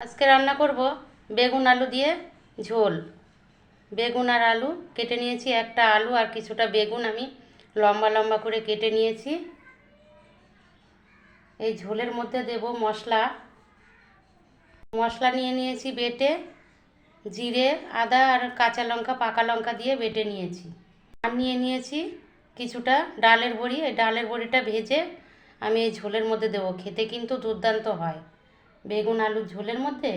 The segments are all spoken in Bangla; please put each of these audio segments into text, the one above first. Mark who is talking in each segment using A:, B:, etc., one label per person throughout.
A: আজকে রান্না করব বেগুন আলু দিয়ে ঝোল। বেগুন আর আলু কেটে নিয়েছি, একটা আলু আর কিছুটা বেগুন আমি লম্বা লম্বা করে কেটে নিয়েছি। এই ঝোলের মধ্যে দেব মশলা। মশলা নিয়ে নিয়েছি বেটে, জিরে, আদা আর কাঁচা লঙ্কা, পাকা লঙ্কা দিয়ে বেটে নিয়েছি। আর নিয়ে নিয়েছি কিছুটা ডালের বড়ি। এই ডালের বড়িটা ভেজে আমি এই ঝোলের মধ্যে দেবো। খেতে কিন্তু দুর্দান্ত হয় বেগুন আলুর ঝোলের মধ্যে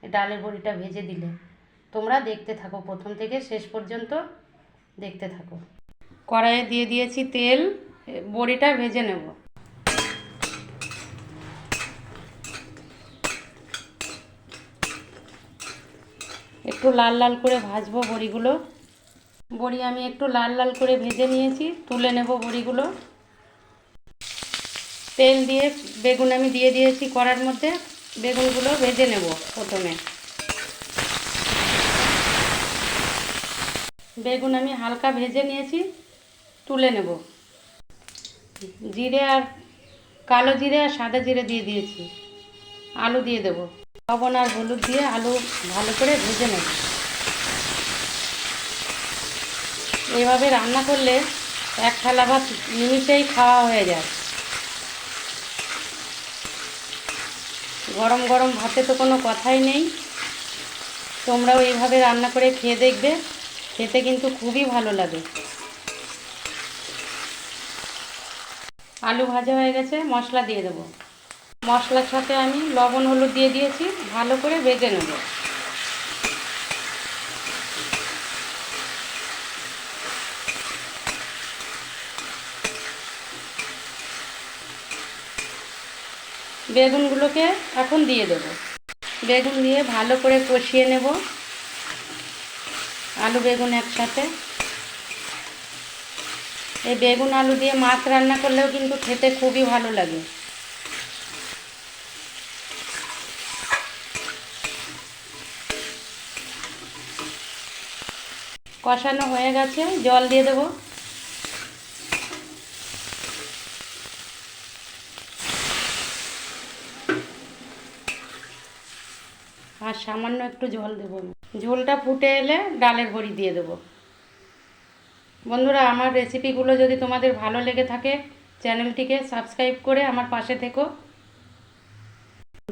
A: ডালের বড়িটা ভেজে দিলে। তোমরা দেখতে থাকো, প্রথম থেকে শেষ পর্যন্ত দেখতে থাকো। কড়াইয়ে দিয়ে দিয়েছি তেল, বড়িটা ভেজে নেব। একটু লাল লাল করে ভাজবো বড়িগুলো। বড়ি আমি একটু লাল লাল করে ভেজে নিয়েছি, তুলে নেব বড়িগুলো। তেল দিয়ে বেগুন আমি দিয়ে দিয়েছি কড়ার মধ্যে। বেগুনগুলো ভেজে নেব প্রথমে। বেগুন আমি হালকা ভেজে নিয়েছি, তুলে নেব। জিরে আর কালো জিরে আর সাদা জিরে দিয়ে দিয়েছি। আলু দিয়ে দেব। লবণ আর হলুদ দিয়ে আলু ভালো করে ভেজে নেব। এইভাবে রান্না করলে এক থালা ভাত নিমিষেই খাওয়া হয়ে যায়। গরম গরম ভাতে তো কোনো কথাই নেই। তোমরাও এইভাবে রান্না করে খেয়ে দেখবে, খেতে কিন্তু খুবই ভালো লাগে। আলু ভাজা হয়ে গেছে, মশলা দিয়ে দেবো। মশলার সাথে আমি লবণ হলুদ দিয়ে দিয়েছি, ভালো করে ভেজে নেব। বেগুনগুলোকে এখন দিয়ে দেব। বেগুন দিয়ে ভালো করে কষিয়ে নেব, আলু বেগুন একসাথে। এই বেগুন আলু দিয়ে মাছ রান্না করলেও কিন্তু খেতে খুবই ভালো লাগে। কষানো হয়ে গেছে, জল দিয়ে দেব। আর সামান্য একটু জল দেব। ঝোলটা ফুটে এলে ডালের বড়ি দিয়ে দেব। বন্ধুরা, আমার রেসিপিগুলো যদি তোমাদের ভালো লেগে থাকে, চ্যানেলটিকে সাবস্ক্রাইব করে আমার পাশে থেকো।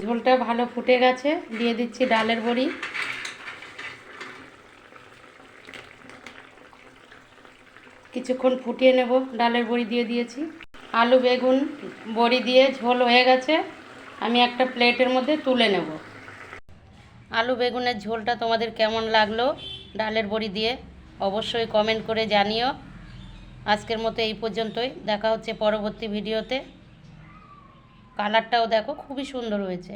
A: ঝোলটা ভালো ফুটে গেছে, দিয়ে দিচ্ছি ডালের বড়ি। কিছুক্ষণ ফুটিয়ে নেব। ডালের বড়ি দিয়ে দিয়েছি। আলু বেগুন বড়ি দিয়ে ঝোল হয়ে গেছে, আমি একটা প্লেটের মধ্যে তুলে নেব। আলু বেগুনের ঝোলটা তোমাদের কেমন লাগলো ডালের বড়ি দিয়ে অবশ্যই কমেন্ট করে জানিও। আজকের মতো এই পর্যন্তই, দেখা হচ্ছে পরবর্তী ভিডিওতে। কালারটাও দেখো খুবই সুন্দর হয়েছে।